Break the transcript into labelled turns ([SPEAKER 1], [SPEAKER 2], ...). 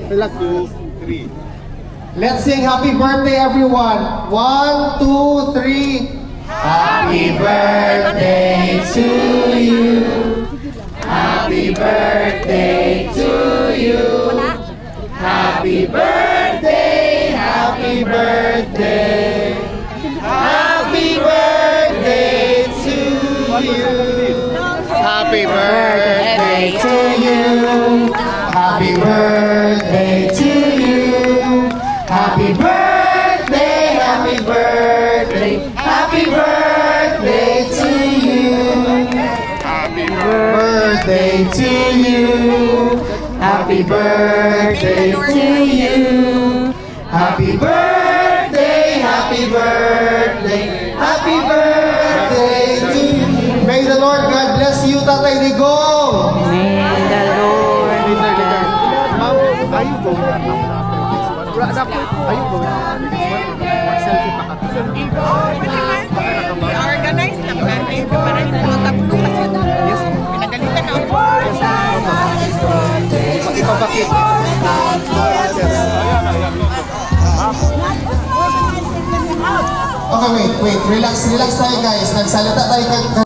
[SPEAKER 1] Relax, 2, 3.
[SPEAKER 2] Let's sing happy birthday, everyone. 1, 2, 3. Happy birthday to you. Happy birthday to you. Happy birthday, happy birthday. Happy birthday to you. Happy birthday to you. Happy birthday to you. Happy birthday, happy birthday. Happy birthday to you. Happy birthday to you. Happy birthday to you. Happy birthday, happy birthday. Happy birthday to you. May the Lord God bless you, Tatay Digong.
[SPEAKER 3] May the Lord God.
[SPEAKER 1] Are you going? Are you going? Selfie pa ka.
[SPEAKER 4] Organize lang natin para hindi mo tapos kasi pinagalitan na ako.
[SPEAKER 1] Ipabakit.
[SPEAKER 2] Okay, wait. Relax tayo guys. Nagsalita tayo